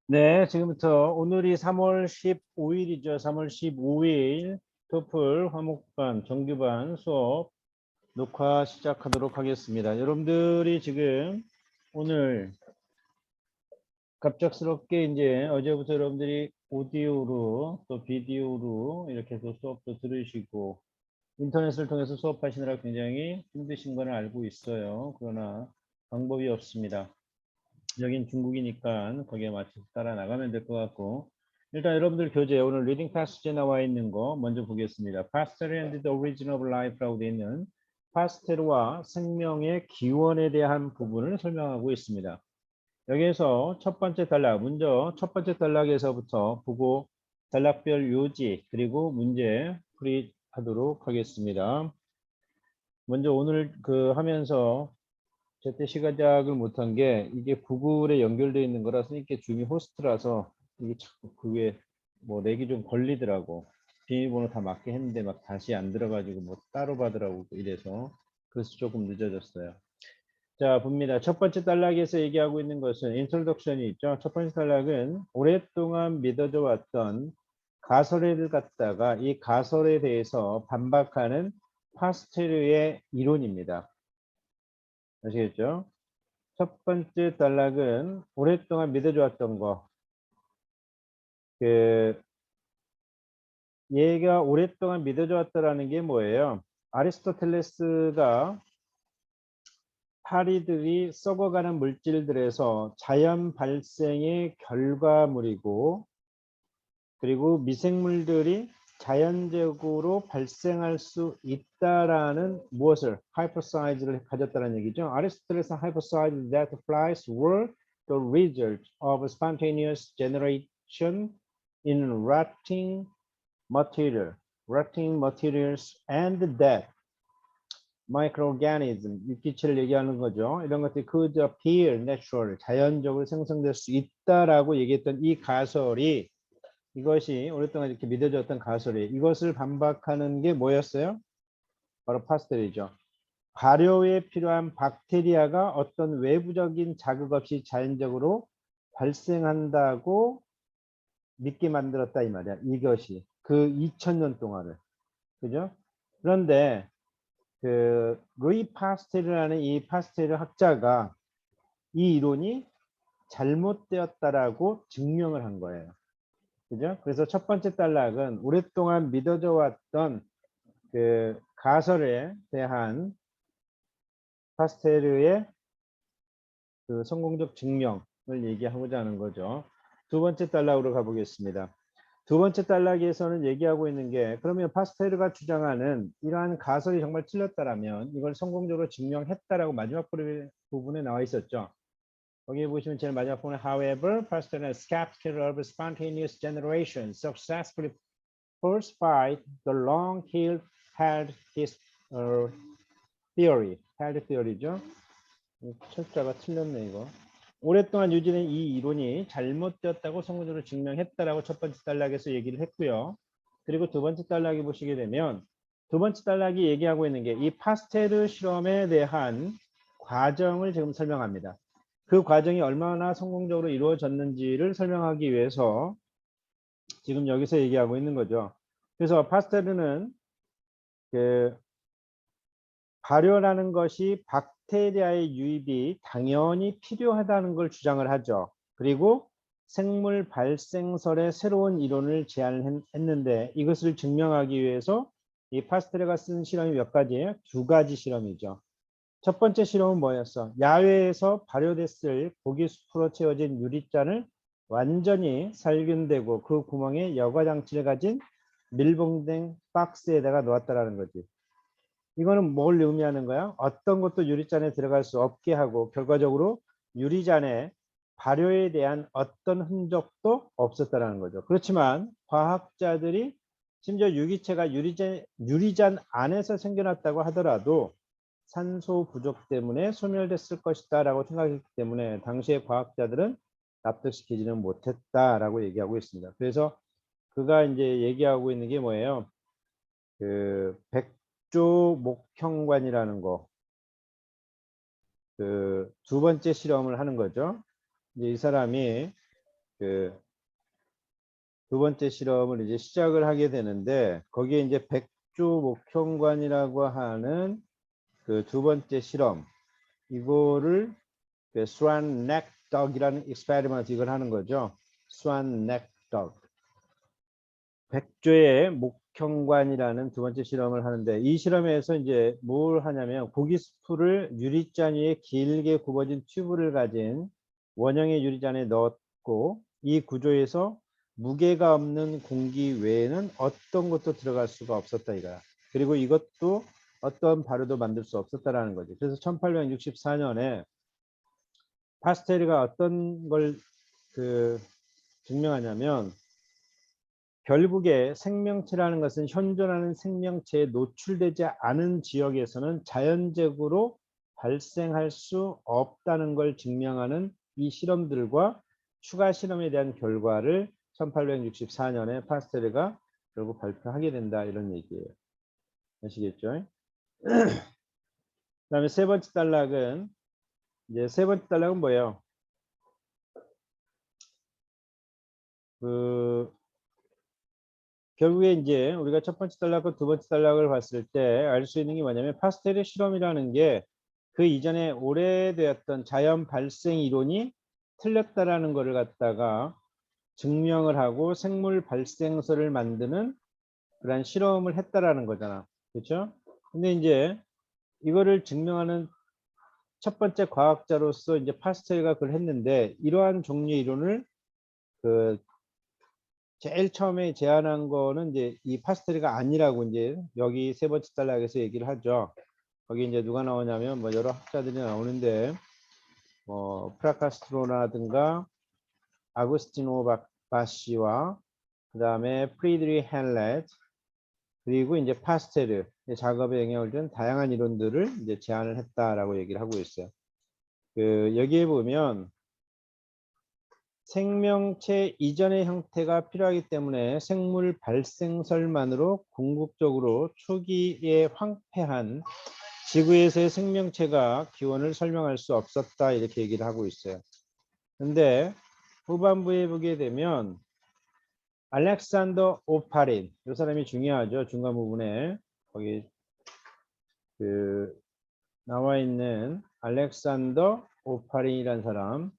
네, 지금부터 오늘이 3월 15일이죠. 3월 15일 토플 화목반 정규반 수업 녹화 시작하도록 하겠습니다. 여러분들이 지금 오늘 갑작스럽게 이제 어제부터 여러분들이 오디오로 또 비디오로 이렇게 해서 수업도 들으시고 인터넷을 통해서 수업하시느라 굉장히 힘드신 건 알고 있어요. 그러나 방법이 없습니다. 여긴 중국이니까 거기에 맞춰서 따라 나가면 될 것 같고, 일단 여러분들 교재 오늘 리딩 패스지에 나와 있는 거 먼저 보겠습니다. Pastel and the Origin of Life라고 되어 있는 파스텔과 생명의 기원에 대한 부분을 설명하고 있습니다. 여기에서 첫 번째 단락, 먼저 첫 번째 단락에서부터 보고 단락별 요지 그리고 문제 풀이하도록 하겠습니다. 먼저 오늘 하면서 제때 시각을 못한 게 이게 구글에 연결되어 있는 거라서 이게 줌이 호스트라서 이게 자꾸 그게 뭐 렉이 좀 걸리더라고. 비밀번호 다 맞게 했는데 막 다시 안 들어가지고 뭐 따로 받으라고 이래서 그래서 조금 늦어졌어요. 자, 봅니다. 첫 번째 단락에서 얘기하고 있는 것은 인트로덕션이 있죠. 첫 번째 단락은 오랫동안 믿어져 왔던 가설을 갖다가 이 가설에 대해서 반박하는 파스텔의 이론입니다. 아시겠죠? 첫 번째 단락은 오랫동안 믿어주었던 거. 얘가 오랫동안 믿어주었다라는 게 뭐예요? 아리스토텔레스가 파리들이 썩어가는 물질들에서 자연 발생의 결과물이고, 그리고 미생물들이 자연적으로 발생할 수 있다라는 무엇을 hypothesis 가졌다는 얘기죠. 아리스토텔레스 hypothesized that flies were the result of spontaneous generation in rotting materials and that microorganism, 유기체를 얘기하는 거죠. 이런 것들이 could appear natural, 자연적으로 생성될 수 있다라고 얘기했던 이 가설이, 이것이 오랫동안 이렇게 믿어졌던 가설이, 이것을 반박하는 게 뭐였어요? 바로 파스텔이죠. 발효에 필요한 박테리아가 어떤 외부적인 자극 없이 자연적으로 발생한다고 믿게 만들었다 이 말이야. 이것이 그 2000년 동안을. 그죠? 그런데 루이 파스텔이라는 이 파스텔 학자가 이 이론이 잘못되었다라고 증명을 한 거예요. 그죠? 그래서 첫 번째 단락은 오랫동안 믿어져 왔던 가설에 대한 파스텔의 성공적 증명을 얘기하고자 하는 거죠. 두 번째 단락으로 가보겠습니다. 두 번째 단락에서는 얘기하고 있는 게, 그러면 파스텔가 주장하는 이러한 가설이 정말 틀렸다라면 이걸 성공적으로 증명했다라고 마지막 부분에 나와 있었죠. 거기 보시면 제일 마지막 부분에 however, Pastel is skeptical of spontaneous generation successfully falsified the long-held theory죠. 철자가 틀렸네 이거. 오랫동안 유지된 이 이론이 잘못되었다고 성공적으로 증명했다라고 첫 번째 단락에서 얘기를 했고요. 그리고 두 번째 단락에 보시게 되면 두 번째 단락이 얘기하고 있는 게 이 파스텔 실험에 대한 과정을 지금 설명합니다. 그 과정이 얼마나 성공적으로 이루어졌는지를 설명하기 위해서 지금 여기서 얘기하고 있는 거죠. 그래서 파스텔은 발효라는 것이 박테리아의 유입이 당연히 필요하다는 걸 주장을 하죠. 그리고 생물 발생설의 새로운 이론을 제안했는데 이것을 증명하기 위해서 이 파스텔가 쓴 실험이 몇 가지예요? 두 가지 실험이죠. 첫 번째 실험은 뭐였어? 야외에서 발효됐을 고기숲으로 채워진 유리잔을 완전히 살균되고 그 구멍에 여과장치를 가진 밀봉된 박스에다가 놓았다라는 거지. 이거는 뭘 의미하는 거야? 어떤 것도 유리잔에 들어갈 수 없게 하고 결과적으로 유리잔에 발효에 대한 어떤 흔적도 없었다라는 거죠. 그렇지만 과학자들이 심지어 유기체가 유리잔 안에서 생겨났다고 하더라도 산소 부족 때문에 소멸됐을 것이다 라고 생각했기 때문에 당시의 과학자들은 납득시키지는 못했다라고 얘기하고 있습니다. 그래서 그가 이제 얘기하고 있는 게 뭐예요? 백조 목형관이라는 거, 두 번째 실험을 하는 거죠. 이제 이 사람이 그 두 번째 실험을 이제 시작을 하게 되는데 거기에 이제 백조 목형관이라고 하는 그 두 번째 실험 이거를 그 swan neck dog이라는 experiment 이걸 하는 거죠. swan neck dog. 백조의 목형관이라는 두 번째 실험을 하는데 이 실험에서 이제 뭘 하냐면 고기 스프를 유리잔 위에 길게 굽어진 튜브를 가진 원형의 유리잔에 넣었고 이 구조에서 무게가 없는 공기 외에는 어떤 것도 들어갈 수가 없었다 이거야. 그리고 이것도 어떤 발효도 만들 수 없었다라는 거죠. 그래서 1864년에 파스테르가 어떤 걸 증명하냐면 결국에 생명체라는 것은 현존하는 생명체에 노출되지 않은 지역에서는 자연적으로 발생할 수 없다는 걸 증명하는 이 실험들과 추가 실험에 대한 결과를 1864년에 파스테르가 결국 발표하게 된다 이런 얘기예요. 아시겠죠? 그다음에 세 번째 단락은 이제 세 번째 단락은 뭐예요? 결국에 이제 우리가 첫 번째 단락과 두 번째 단락을 봤을 때 알 수 있는 게 뭐냐면 파스텔의 실험이라는 게 그 이전에 오래되었던 자연 발생 이론이 틀렸다라는 것을 갖다가 증명을 하고 생물 발생설을 만드는 그런 실험을 했다라는 거잖아. 그렇죠? 근데 이제 이거를 증명하는 첫 번째 과학자로서 이제 파스텔가 그걸 했는데 이러한 종류의 이론을 그 제일 처음에 제안한 거는 이제 이 파스텔가 아니라고 이제 여기 세 번째 단락에서 얘기를 하죠. 거기 이제 누가 나오냐면 뭐 여러 학자들이 나오는데 뭐 프라카스트로라든가 아구스티노 바시와 그 다음에 프리드리 헬렛 그리고 이제 파스텔의 작업에 영향을 준 다양한 이론들을 이제 제안을 했다라고 얘기를 하고 있어요. 여기에 보면 생명체 이전의 형태가 필요하기 때문에 생물 발생설만으로 궁극적으로 초기에 황폐한 지구에서의 생명체가 기원을 설명할 수 없었다 이렇게 얘기를 하고 있어요. 근데 후반부에 보게 되면 알렉산더 오파린 이 사람이 중요하죠. 중간 부분에 거기 나와 있는 알렉산더 오파린이라는 사람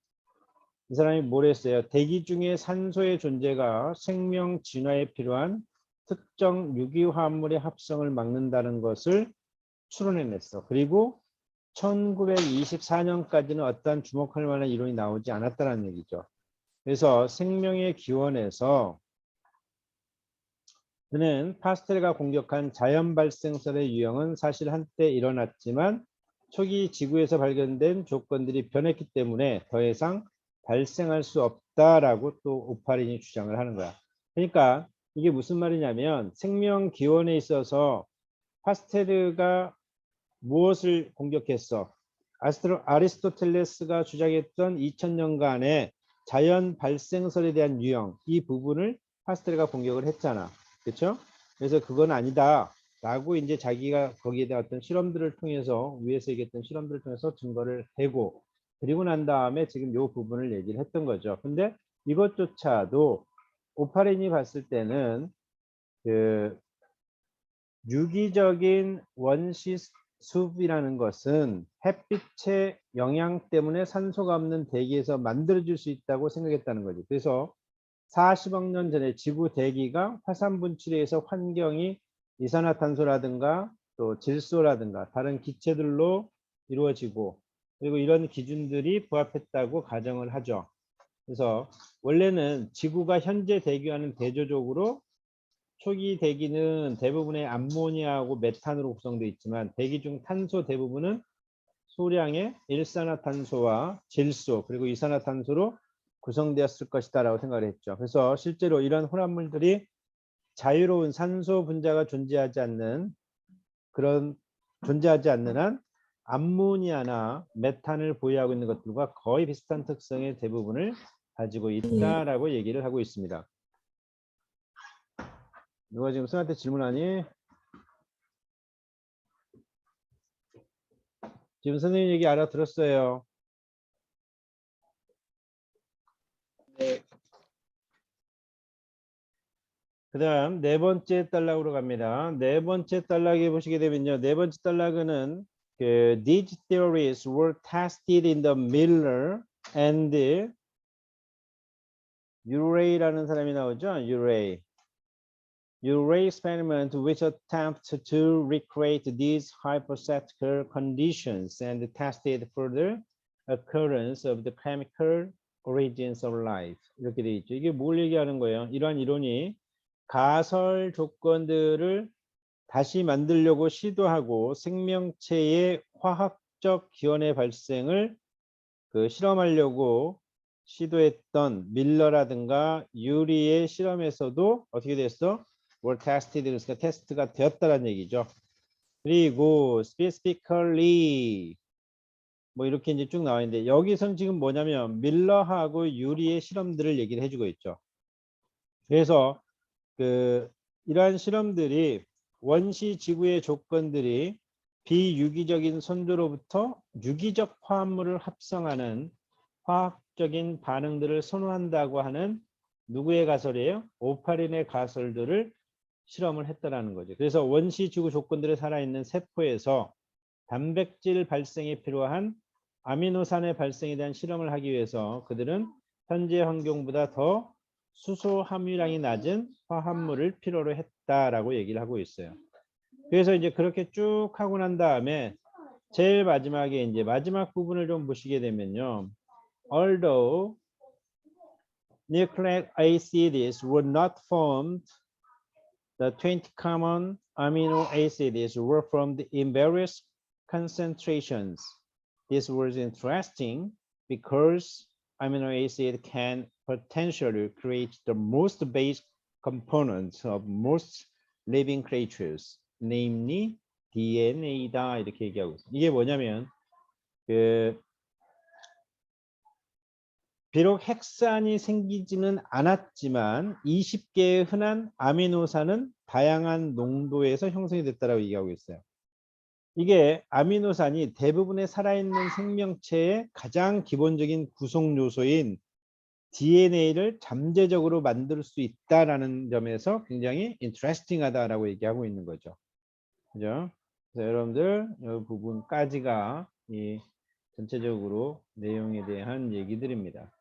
이 사람이 뭘 했어요? 대기 중에 산소의 존재가 생명 진화에 필요한 특정 유기화합물의 합성을 막는다는 것을 추론해냈어. 그리고 1924년까지는 어떠한 주목할 만한 이론이 나오지 않았다는 얘기죠. 그래서 생명의 기원에서 그는 파스텔가 공격한 자연 발생설의 유형은 사실 한때 일어났지만 초기 지구에서 발견된 조건들이 변했기 때문에 더 이상 발생할 수 없다라고 또 오파린이 주장을 하는 거야. 그러니까 이게 무슨 말이냐면 생명 기원에 있어서 파스텔가 무엇을 공격했어? 아리스토텔레스가 주장했던 2000년간의 자연 발생설에 대한 유형 이 부분을 파스텔가 공격을 했잖아. 그렇죠? 그래서 그건 아니다. 라고 이제 자기가 거기에 대한 어떤 실험들을 통해서 위에서 얘기했던 실험들을 통해서 증거를 대고 그리고 난 다음에 지금 요 부분을 얘기를 했던 거죠. 근데 이것조차도 오파린이 봤을 때는 유기적인 원시숲이라는 것은 햇빛의 영향 때문에 산소가 없는 대기에서 만들어질 수 있다고 생각했다는 거죠. 그래서 40억 년 전에 지구 대기가 화산 분출에 의해서 환경이 이산화탄소라든가 또 질소라든가 다른 기체들로 이루어지고 그리고 이런 기준들이 부합했다고 가정을 하죠. 그래서 원래는 지구가 현재 대기와는 대조적으로 초기 대기는 대부분의 암모니아하고 메탄으로 구성되어 있지만 대기 중 탄소 대부분은 소량의 일산화탄소와 질소 그리고 이산화탄소로 구성되었을 것이다 라고 생각을 했죠. 그래서 실제로 이런 혼합물들이 자유로운 산소 분자가 존재하지 않는 한 암모니아나 메탄을 보유하고 있는 것들과 거의 비슷한 특성의 대부분을 가지고 있다라고 얘기를 하고 있습니다. 누가 지금 선생한테 질문하니? 지금 선생님 얘기 알아들었어요. 네. 그 다음 네 번째 단락으로 갑니다. 네 번째 단락에 보시게 되면요. 네 번째 단락은 these theories were tested in the Miller and Urey라는 사람이 나오죠. Urey experiment which attempt to recreate these hypothetical conditions and tested further occurrence of the chemical origins of life. 이렇게 돼 있죠. 이게 뭘 얘기하는 거예요? 이러한 이론이 가설 조건들을 다시 만들려고 시도하고 생명체의 화학적 기원의 발생을 실험하려고 시도했던 밀러라든가 유리의 실험에서도 어떻게 됐어? were tested, 그러니까 테스트가 되었다는 얘기죠. 그리고 specifically 뭐 이렇게 이제 쭉 나와 있는데 여기선 지금 뭐냐면 밀러하고 유리의 실험들을 얘기를 해주고 있죠. 그래서 이러한 실험들이 원시 지구의 조건들이 비유기적인 선조로부터 유기적 화합물을 합성하는 화학적인 반응들을 선호한다고 하는 누구의 가설이에요? 오파린의 가설들을 실험을 했다라는 거죠. 그래서 원시 지구 조건들에 살아있는 세포에서 단백질 발생에 필요한 아미노산의 발생에 대한 실험을 하기 위해서 그들은 현재 환경보다 더 수소 함유량이 낮은 화합물을 필요로 했다라고 얘기를 하고 있어요. 그래서 이제 그렇게 쭉 하고 난 다음에 제일 마지막에 이제 마지막 부분을 좀 보시게 되면요. Although nucleic acids were not formed, the 20 common amino acids were formed in various concentrations. This was interesting because amino acid can potentially create the most base components of most living creatures, namely DNA다 이렇게 얘기하고 있어요. 이게 뭐냐면 비록 핵산이 생기지는 않았지만 20개의 흔한 아미노산은 다양한 농도에서 형성이 됐다고 얘기하고 있어요. 이게 아미노산이 대부분의 살아있는 생명체의 가장 기본적인 구성 요소인 DNA를 잠재적으로 만들 수 있다라는 점에서 굉장히 인터레스팅하다라고 얘기하고 있는 거죠. 그죠? 그래서 여러분들 이 부분까지가 이 전체적으로 내용에 대한 얘기들입니다.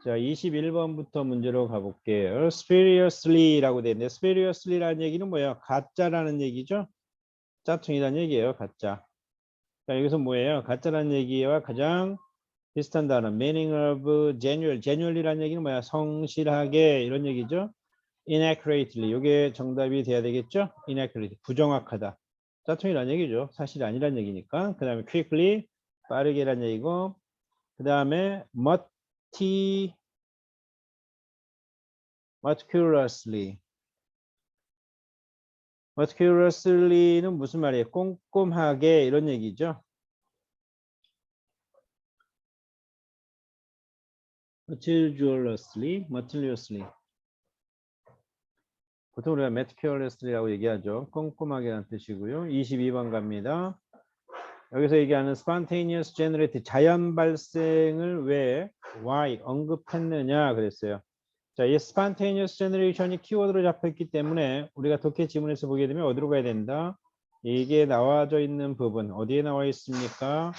자, 21번부터 문제로 가볼게요. spuriously라고 되어 있는데 spuriously라는 얘기는 뭐예요? 가짜라는 얘기죠? 짝퉁이라는 얘기예요. 가짜. 자, 여기서 뭐예요? 가짜라는 얘기와 가장 비슷한 단어 meaning of genuine. genuinely라는 얘기는 뭐야? 성실하게 이런 얘기죠. inaccurately. 이게 정답이 돼야 되겠죠? inaccurate. 부정확하다. 짝퉁이라는 얘기죠. 사실이 아니란 얘기니까. 그 다음에 quickly. 빠르게라는 얘기고 그 다음에 meticulously. meticulously는 무슨 말이에요? 꼼꼼하게 이런 얘기죠. meticulously. 보통 우리가 meticulously라고 얘기하죠. 꼼꼼하게라는 뜻이고요. 22번 갑니다. 여기서 얘기하는 spontaneous generate 자연 발생을 왜 why 언급했느냐 그랬어요. 자, 이 spontaneous generation이 키워드로 잡혔기 때문에 우리가 독해 지문에서 보게 되면 어디로 가야 된다? 이게 나와져 있는 부분 어디에 나와 있습니까?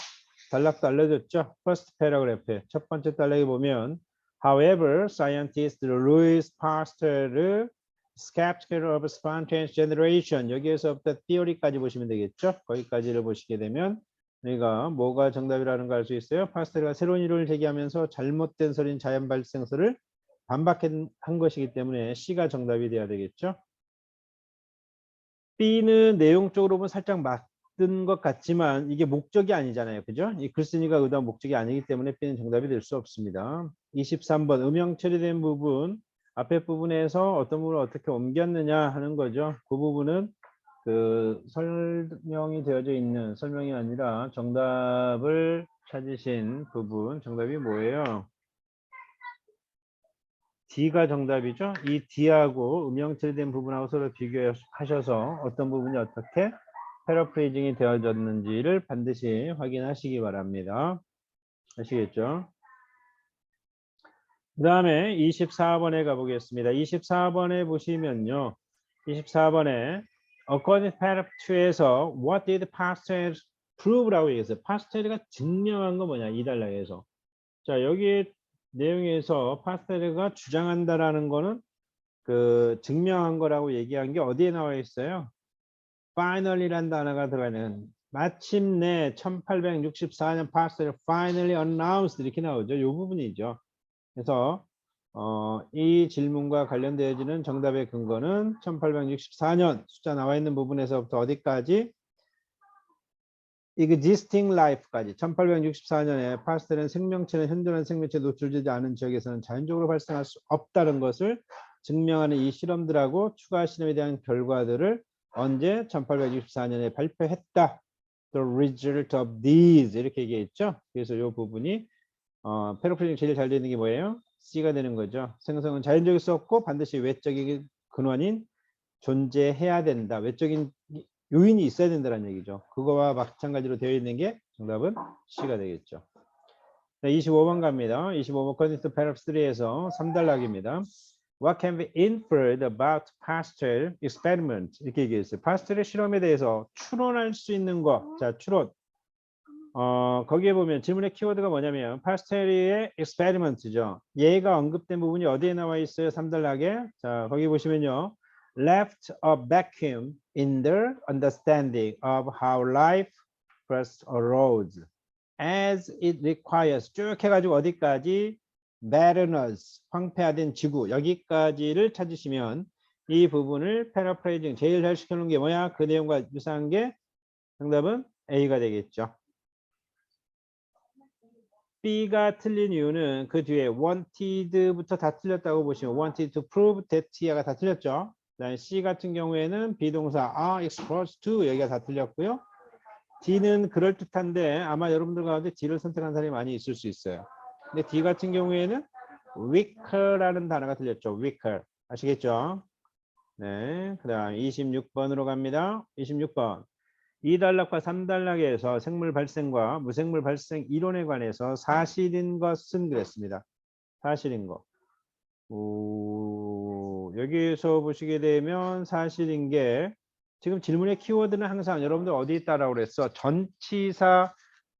단락도 알려줬죠. First paragraph 첫 번째 단락에 보면 However, scientist Louis Pasteur's skeptical of spontaneous generation 여기에서부터 theory까지 보시면 되겠죠. 거기까지를 보시게 되면 우리가 뭐가 정답이라는 걸 알 수 있어요. 파스텔가 새로운 이론을 제기하면서 잘못된 설인 자연 발생설을 반박한 것이기 때문에 C가 정답이 돼야 되겠죠. B는 내용적으로 보면 살짝 맞는 것 같지만 이게 목적이 아니잖아요. 그죠? 이 글쓴이가 의도한 목적이 아니기 때문에 B는 정답이 될 수 없습니다. 23번 음영 처리된 부분 앞에 부분에서 어떤 부분을 어떻게 옮겼느냐 하는 거죠. 그 부분은 설명이 되어져 있는 설명이 아니라 정답을 찾으신 부분 정답이 뭐예요? D가 정답이죠. 이 D하고 음영 처리된 부분하고 서로 비교하셔서 어떤 부분이 어떻게 패러프레이징이 되어졌는지를 반드시 확인하시기 바랍니다. 아시겠죠? 그 다음에 24번에 가보겠습니다. 24번에 보시면요. 24번에 According to paragraph 2에서 What did Pastel prove라고 얘기했어요. 파스텔가 증명한 거 뭐냐? 이 단락에서. 자, 여기 내용에서 파스텔가 주장한다라는 거는 그 증명한 거라고 얘기한 게 어디에 나와 있어요? finally란 단어가 들어가는 마침내 1864년 파스텔 finally announced 이렇게 나오죠. 이 부분이죠. 그래서 이 질문과 관련되어지는 정답의 근거는 1864년 숫자 나와 있는 부분에서부터 어디까지? existing life까지 1864년에 파스텔은 생명체는 현존한 생명체에 노출되지 않은 지역에서는 자연적으로 발생할 수 없다는 것을 증명하는 이 실험들하고 추가 실험에 대한 결과들을 언제 1864년에 발표했다. The result of these 이렇게 얘기했죠. 그래서 이 부분이 패러프레이징 제일 잘 되는 게 뭐예요? C가 되는 거죠. 생성은 자연적일 수 없고 반드시 외적인 근원인 존재해야 된다. 외적인 요인이 있어야 된다는 얘기죠. 그거와 마찬가지로 되어 있는 게 정답은 C가 되겠죠. 네, 25번 갑니다. 25번 컨디스 패러프 3에서 3단락입니다. What can be inferred about Pasteur experiment? 이렇게 얘기했어요. 파스텔의 실험에 대해서 추론할 수 있는 것. 자, 추론. 거기에 보면 질문의 키워드가 뭐냐면 파스텔의 experiment죠. 얘가 언급된 부분이 어디에 나와 있어요? 3단락에. 자, 거기 보시면요. Left a vacuum in the understanding of how life first arose as it requires 쭉 해가지고 어디까지? barrenness, 황폐화된 지구 여기까지를 찾으시면 이 부분을 패러프레이징 제일 잘 시켜놓은 게 뭐야? 그 내용과 유사한 게 정답은 A가 되겠죠. B가 틀린 이유는 그 뒤에 wanted부터 다 틀렸다고 보시면 wanted to prove that가 다 틀렸죠. 그다음에 C 같은 경우에는 비동사 are exposed to 여기가 다 틀렸고요. D는 그럴듯한데 아마 여러분들 가운데 D를 선택한 사람이 많이 있을 수 있어요. 근데 D 같은 경우에는 weaker라는 단어가 틀렸죠. weaker. 아시겠죠? 네. 그다음 26번으로 갑니다. 26번. 2단락과 3단락에서 생물 발생과 무생물 발생 이론에 관해서 사실인 것은 그랬습니다. 사실인 것. 여기에서 보시게 되면 사실인 게 지금 질문의 키워드는 항상 여러분들 어디 있다라고 그랬어? 전치사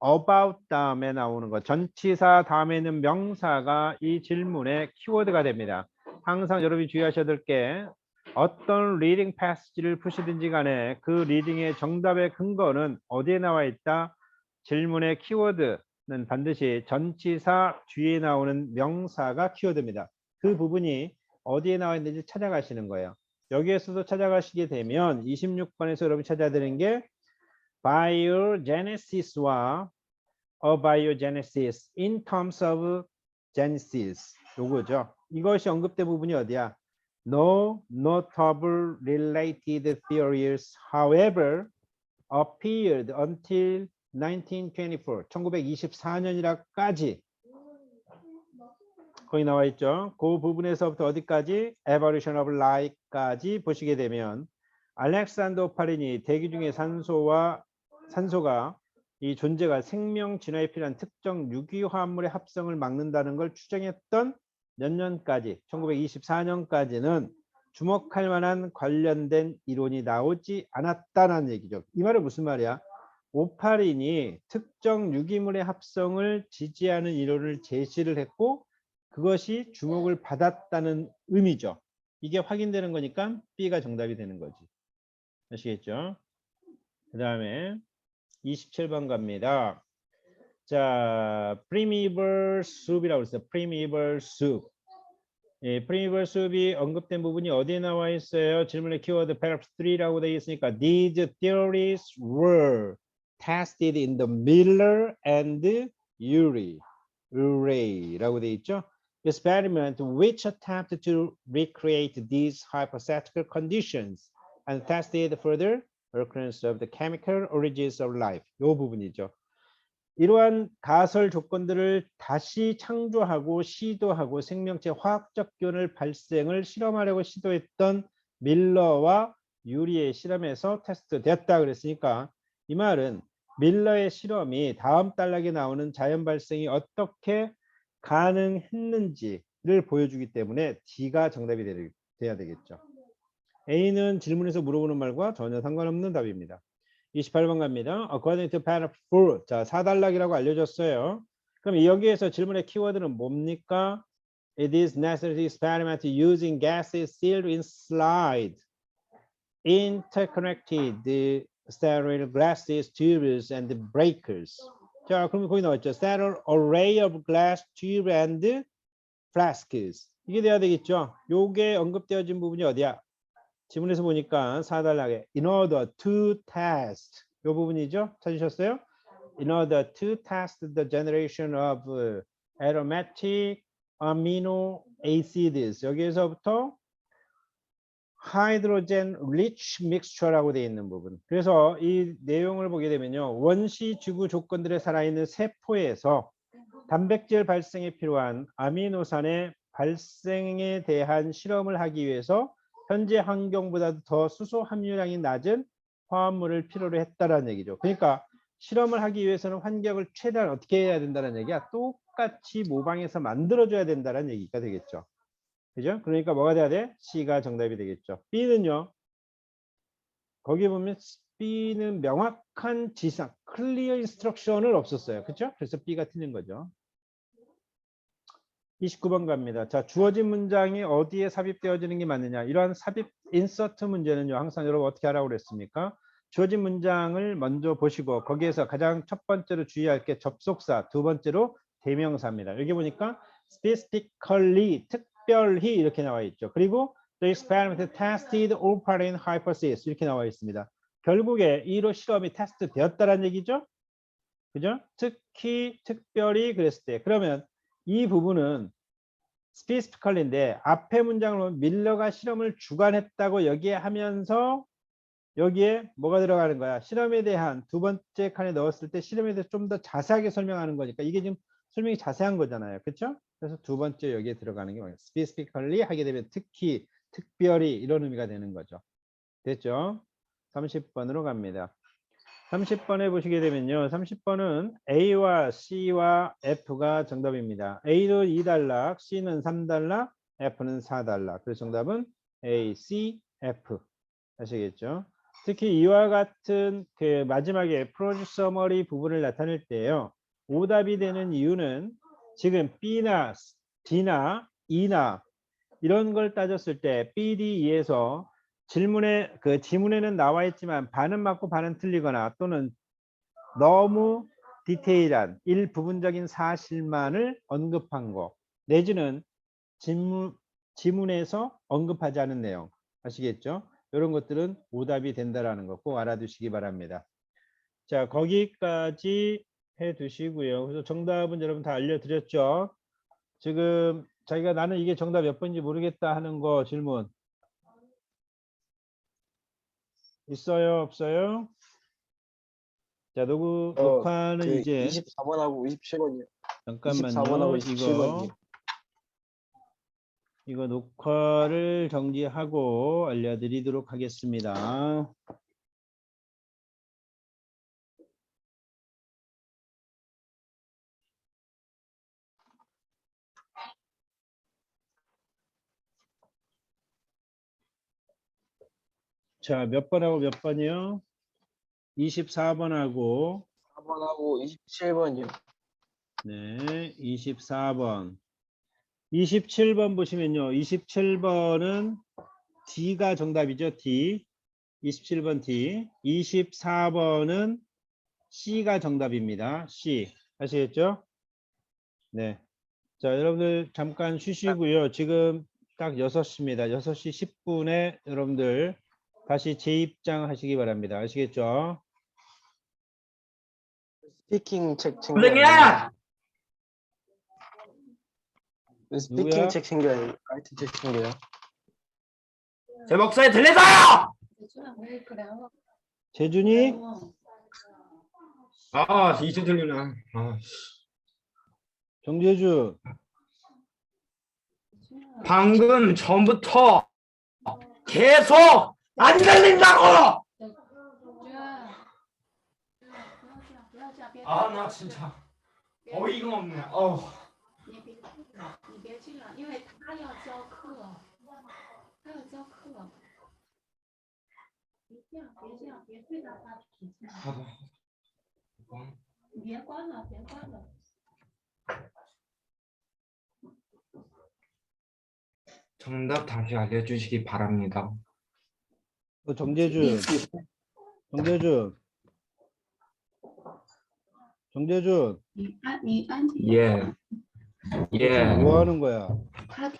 about 다음에 나오는 것. 전치사 다음에는 명사가 이 질문의 키워드가 됩니다. 항상 여러분이 주의하셔야 될 게 어떤 리딩 패시지를 푸시든지 간에 그 리딩의 정답의 근거는 어디에 나와 있다? 질문의 키워드는 반드시 전치사 뒤에 나오는 명사가 키워드입니다. 그 부분이 어디에 나와 있는지 찾아가시는 거예요. 여기에서도 찾아가시게 되면 26번에서 여러분이 찾아야 되는 게 biogenesis와 abiogenesis in terms of genesis 요거죠. 이것이 언급된 부분이 어디야? No notable related theories, however, appeared until 1924, 1924년이라까지 거기 나와 있죠. 그 부분에서부터 어디까지? Evolution of Life까지 보시게 되면 알렉산더 파린이 대기 중에 산소가 이 존재가 생명 진화에 필요한 특정 유기화합물의 합성을 막는다는 걸 추정했던 몇 년까지 1924년까지는 주목할 만한 관련된 이론이 나오지 않았다는 얘기죠. 이 말은 무슨 말이야? 오파린이 특정 유기물의 합성을 지지하는 이론을 제시를 했고 그것이 주목을 받았다는 의미죠. 이게 확인되는 거니까 B가 정답이 되는 거지. 아시겠죠? 그 다음에 27번 갑니다. 자, primeval soup이라고 했어요. primeval soup. 예, primeval soup이 언급된 부분이 어디에 나와 있어요? 질문의 키워드 paragraph 3라고 되어 있으니까 these theories were tested in the Miller and Urey라고 되어 있죠. Experiment which attempted to recreate these hypothetical conditions and tested further occurrence of the chemical origins of life. 이 부분이죠. 이러한 가설 조건들을 다시 창조하고 시도하고 생명체 화학적 기원을 발생을 실험하려고 시도했던 밀러와 유리의 실험에서 테스트됐다 그랬으니까 이 말은 밀러의 실험이 다음 단락에 나오는 자연 발생이 어떻게 가능했는지 보여주기 때문에 D가 정답이 돼야 되겠죠. A는 질문에서 물어보는 말과 전혀 상관없는 답입니다. 28번 갑니다. According to paragraph 4. 자, 4단락이라고 알려줬어요. 그럼 여기에서 질문의 키워드는 뭡니까? It is necessary to experiment using gases sealed in slide, interconnected sterile glasses, tubes, and breakers. 자, 그러면 거기 나왔죠. Sterile array of glass, tube, and flasks. 이게 돼야 되겠죠. 요게 언급되어진 부분이 어디야? 지문에서 보니까 4단락에 in order to test 요 부분이죠. 찾으셨어요? In order to test the generation of aromatic amino acids. 여기에서부터 hydrogen rich mixture라고 되어 있는 부분. 그래서 이 내용을 보게 되면요. 원시 지구 조건들에 살아있는 세포에서 단백질 발생에 필요한 아미노산의 발생에 대한 실험을 하기 위해서 현재 환경보다 더 수소 함유량이 낮은 화합물을 필요로 했다라는 얘기죠. 그러니까 실험을 하기 위해서는 환경을 최대한 어떻게 해야 된다는 얘기야? 똑같이 모방해서 만들어줘야 된다는 얘기가 되겠죠. 그죠? 그러니까 뭐가 돼야 돼? C가 정답이 되겠죠. B는요. 거기 보면 B는 명확한 지상, 클리어 인스트럭션을 없었어요. 그렇죠? 그래서 B가 틀린 거죠. 29번 갑니다. 자, 주어진 문장이 어디에 삽입되어지는 게 맞느냐. 이러한 삽입 인서트 문제는요. 항상 여러분 어떻게 하라고 그랬습니까? 주어진 문장을 먼저 보시고 거기에서 가장 첫 번째로 주의할 게 접속사, 두 번째로 대명사입니다. 여기 보니까 specifically, 특별히 이렇게 나와 있죠. 그리고 the experiment tested all part in hypothesis 이렇게 나와 있습니다. 결국에 이로 실험이 테스트 되었다는 얘기죠. 그죠? 특별히 그랬을 때. 그러면 이 부분은 specifically인데 앞에 문장을 보면 밀러가 실험을 주관했다고 여기에 하면서 여기에 뭐가 들어가는 거야? 실험에 대한 두 번째 칸에 넣었을 때 실험에 대해서 좀 더 자세하게 설명하는 거니까 이게 지금 설명이 자세한 거잖아요. 그렇죠? 그래서 두 번째 여기에 들어가는 게 뭐예요? specifically 하게 되면 특히, 특별히 이런 의미가 되는 거죠. 됐죠? 30번으로 갑니다. 30번에 보시게 되면요. 30번은 A와 C와 F가 정답입니다. A는 2단락, C는 3단락, F는 4단락. 그래서 정답은 A, C, F. 아시겠죠? 특히 이와 같은 그 마지막에 프로젝트 서머리 부분을 나타낼 때요. 오답이 되는 이유는 지금 B나 D나 E나 이런 걸 따졌을 때 B, D, E에서 질문에 그 지문에는 나와 있지만 반은 맞고 반은 틀리거나 또는 너무 디테일한 일부분적인 사실만을 언급한 거 내지는 지문에서 언급하지 않은 내용 아시겠죠? 이런 것들은 오답이 된다라는 거 꼭 알아두시기 바랍니다. 자, 거기까지 해 두시고요. 그래서 정답은 여러분 다 알려드렸죠? 지금 자기가 나는 이게 정답 몇 번인지 모르겠다 하는 거 질문 있어요? 없어요? 자, 녹화는 그 이제 24번하고 27번이요. 잠깐만요. 24번하고 27번이요. 이거 녹화를 정지하고 알려드리도록 하겠습니다. 자, 몇 번하고 몇 번이요? 24번하고 4번하고 27번이요. 네, 24번. 27번 보시면요. 27번은 D가 정답이죠. D. 27번 D. 24번은 C가 정답입니다. C. 아시겠죠? 네. 자, 여러분들 잠깐 쉬시고요. 지금 딱 6시입니다. 6시 10분에 여러분들 다시 재입장하시기 바랍니다. 아시겠죠? 스피킹 책 챙겨야 스피킹 누구야? 책 챙겨야 라이팅 책 챙겨요. 제 목소리 들리세요? 재준이? 아, 이제 들리나? 아, 정재주? 방금 전부터 계속 안 들린다고! 아, 나 진짜 어이가 없네. 你别这样，因为他要教课，他要教课。别这样，别这样，别对他发脾气。你别关了，别关了。 정답 다시 알려주시기 바랍니다. 정재준, 정재준, 你安静。 예. 예. 뭐 하는 거야? 他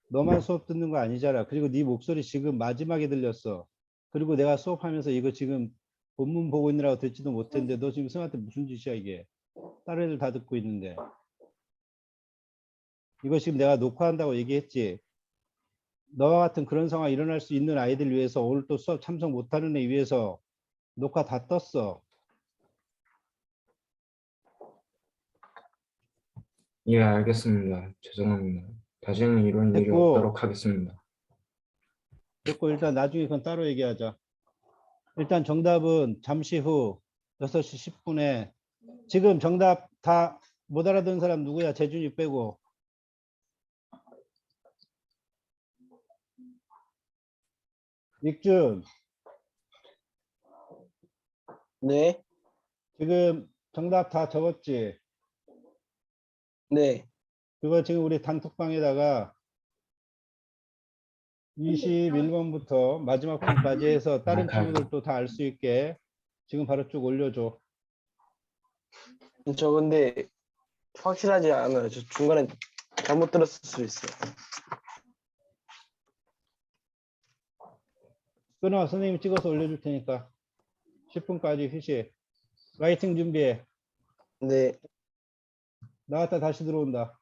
너만 수업 듣는 거 아니잖아. 그리고 네 목소리 지금 마지막에 들렸어. 그리고 내가 수업하면서 이거 지금 본문 보고 있느라고 듣지도 못했는데 너 지금 승한테 무슨 짓이야 이게? 다른 애들 다 듣고 있는데. 이거 지금 내가 녹화한다고 얘기했지. 너와 같은 그런 상황이 일어날 수 있는 아이들 위해서 오늘 또 수업 참석 못하는 애 위해서 녹화 다 떴어. 예, 알겠습니다. 죄송합니다. 다시는 이런 일이 됐고. 없도록 하겠습니다. 됐고 일단 나중에 그건 따로 얘기하자. 일단 정답은 잠시 후 6시 10분에 지금 정답 다 못 알아듣는 사람 누구야? 재준이 빼고. 익준, 네. 지금 정답 다 적었지? 네. 그거 지금 우리 단톡방에다가 21번부터 마지막 번까지 해서 다른 친구들도 다 알 수 있게 지금 바로 쭉 올려줘. 저 근데 확실하지 않아요. 저 중간에 잘못 들었을 수 있어요. 끊어. 선생님이 찍어서 올려줄 테니까 10분까지 휴식. 라이팅 준비해. 네. 나갔다 다시 들어온다.